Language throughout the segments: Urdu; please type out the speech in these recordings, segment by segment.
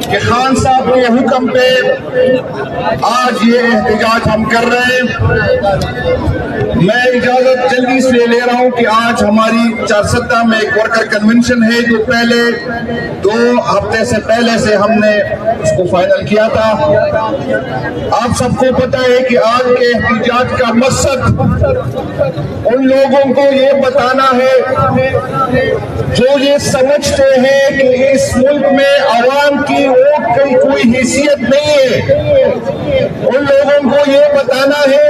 کہ خان صاحب کے حکم پہ آج یہ احتجاج ہم کر رہے ہیں۔ میں اجازت جلدی سے لے رہا ہوں کہ آج ہماری چارسدہ میں ایک ورکر کنونشن ہے جو پہلے 2 ہفتے سے پہلے سے ہم نے اس کو فائنل کیا تھا۔ آپ سب کو پتہ ہے کہ آج کے احتجاج کا مقصد ان لوگوں کو یہ بتانا ہے جو یہ سمجھتے ہیں کہ اس ملک میں عوام کی ووٹ کی کوئی حیثیت نہیں ہے، ان لوگوں کو یہ بتانا ہے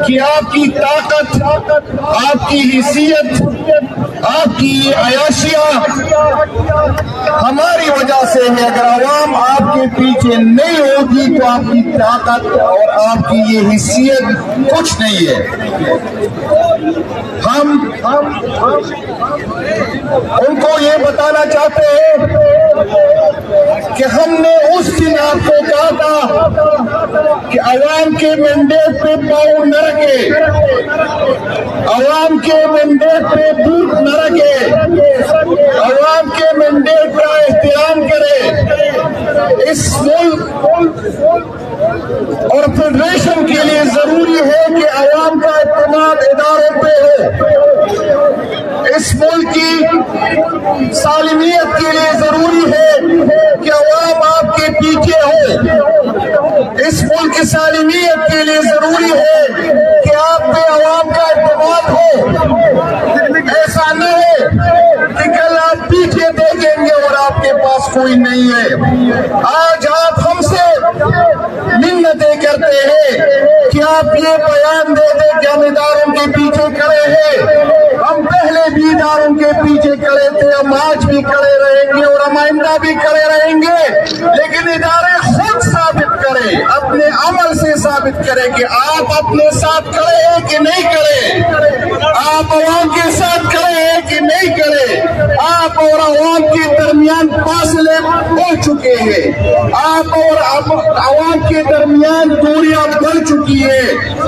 کہ آپ کی طاقت، آپ کی حیثیت، آپ کی عیاشیاں ہماری وجہ سے ہے۔ اگر عوام آپ کے پیچھے نہیں ہوگی تو آپ کی طاقت اور آپ کی یہ حیثیت کچھ نہیں ہے۔ ہم ان کو یہ بتانا چاہتے ہیں کہ ہم نے اس دن آپ کو کہا تھا کہ عوام کے مینڈیٹ پہ پاؤں نہ رکھے، عوام کے مینڈیٹ پہ بوٹ نہ رکھے، عوام کے مینڈیٹ کا احترام کرے۔ اس ملک اور فیڈریشن کے لیے ضروری ہے کہ عوام کا اعتماد اداروں پہ ہو۔ اس ملک کی سالمیت کے لیے ضروری ہے کہ عوام آپ کے پیچھے ہو۔ اس ملک کی سالمیت کے لیے ضروری ہے کہ آپ پہ عوام کا اعتماد ہو۔ ایسا نہ ہو کہ کل آپ پیچھے دیکھیں گے اور آپ کے پاس کوئی نہیں ہے۔ آج آپ ہم سے منتیں کرتے ہیں کہ آپ یہ بیان دے دیں کہ ہم اداروں کے پیچھے کھڑے ہیں۔ ہم پہلے بھی اداروں کے پیچھے کھڑے تھے، ہم آج بھی کھڑے رہیں گے اور ہم آئندہ بھی کھڑے رہیں گے، لیکن ادارے خود ثابت کریں، اپنے عمل سے ثابت کریں کہ آپ اپنے ساتھ کھڑے ہیں کہ نہیں کھڑے، آپ عوام کے ساتھ کھڑے ہیں کہ نہیں کھڑے۔ آپ اور عوام کے درمیان فاصلے ہو چکے ہیں، آپ اور عوام کے درمیان دوریاں بڑھ چکی ہے،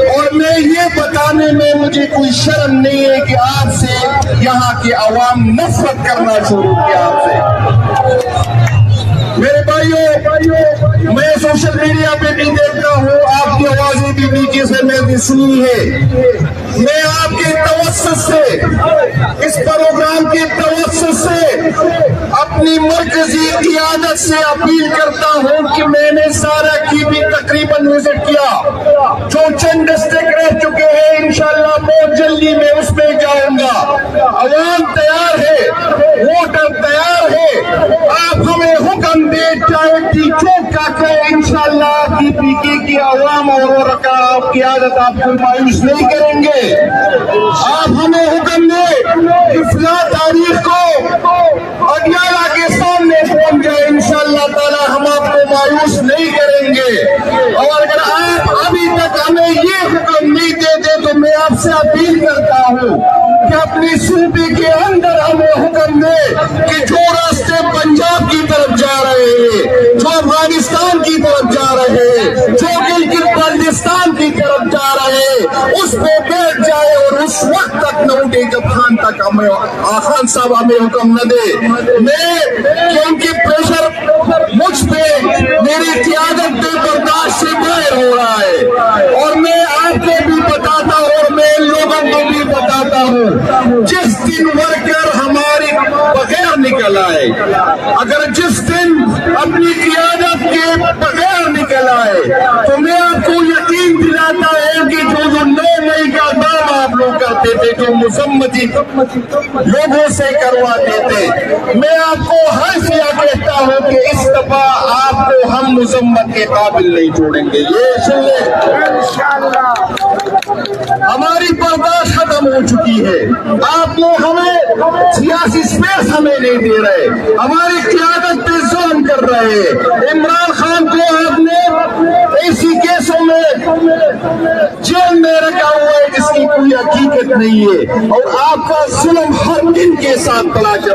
اور میں یہ بتانے میں مجھے کوئی شرم نہیں ہے کہ آپ سے یہاں کے عوام نفرت کرنا شروع کیا آپ سے۔ میرے بھائیوں، میں سوشل میڈیا پہ بھی دیکھتا ہوں، آپ کی آوازیں بھی نیچے سے میں نے سنی ہے۔ میں آپ کے توسط سے، اس پروگرام کے توسط سے اپنی مرکزی قیادت سے اپیل کرتا ہوں کہ میں نے سارا کی بھی تقریباً وزٹ کیا، جو چند ڈسٹرکٹ رہ چکے ہیں انشاءاللہ بہت جلدی میں اس میں جاؤں گا۔ عوام تیار ہے، ووٹر تیار ہے، آپ ہمیں حکم دے چاہے ٹی چوک کا کہ انشاءاللہ پی پی کے کی عوام اور قیادت آپ کو مایوس نہیں کریں گے۔ آپ ہمیں حکم دے کہ فلاں تاریخ کو اڈیالہ کے سامنے پہنچ جائے، انشاءاللہ تعالی ہم آپ کو مایوس نہیں کریں گے۔ اور اگر آپ ابھی تک ہمیں یہ حکم نہیں دیتے تو میں آپ سے اپیل کرتا ہوں کہ اپنی صوبے کے اندر ہمیں حکم دے کہ جو راستے پنجاب کی طرف جا رہے ہیں، جو افغانستان کی طرف جا رہے ہیں، جو گلگت بلتستان کی طرف جا رہے ہیں، اس پہ بیٹھ جائے اور اس وقت تک نہ اٹھے جب خان صاحب ہمیں حکم نہ دے۔ میں کیونکہ پریشر مجھ پہ میری قیادت پہ برداشت سے باہر ہو رہا ہے، اور میں آپ کو بھی بتاتا ہوں اور میں لوگوں کو بھی بتاتا ہوں، جس دن ورکر ہماری بغیر نکل آئے، اگر جس دن اپنی قیادت کے بغیر نکل آئے تو میں آپ کو یقین دلاتا ہوں کہ جو 9 مئی کا کام آپ لوگ کرتے تھے، جو مذمتی لوگوں سے کرواتے تھے، میں آپ کو حلفیہ کہتا ہوں کہ اس دفعہ آپ کو ہم مذمت کے قابل نہیں چھوڑیں گے۔ یہ سن لیں، ہماری برداشت ختم ہو چکی ہے، آپ لوگ ہمیں سیاسی سپیس ہمیں نہیں دے رہے، ہماری قیادت پہ ظلم کر رہے ہیں۔ عمران خان کو آپ نے ایسی کیسوں میں جیل میں رکھا ہوا ہے جس کی کوئی حقیقت نہیں ہے، اور آپ کا ظلم ہر دن کے ساتھ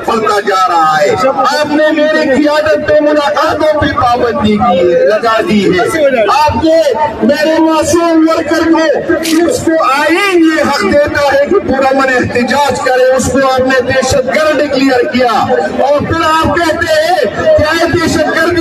پلتا جا رہا ہے۔ آپ نے میری قیادت پہ ملاقاتوں پہ پابندی لگا دی ہے، آپ نے میرے معصوم ورکر کو، اس کو آئین یہ حق دیتا ہے کہ پورا من احتجاج کرے، اس کو آپ نے دہشت گرد ڈکلیئر کیا، اور پھر آپ کہتے ہیں کہ دہشت گردی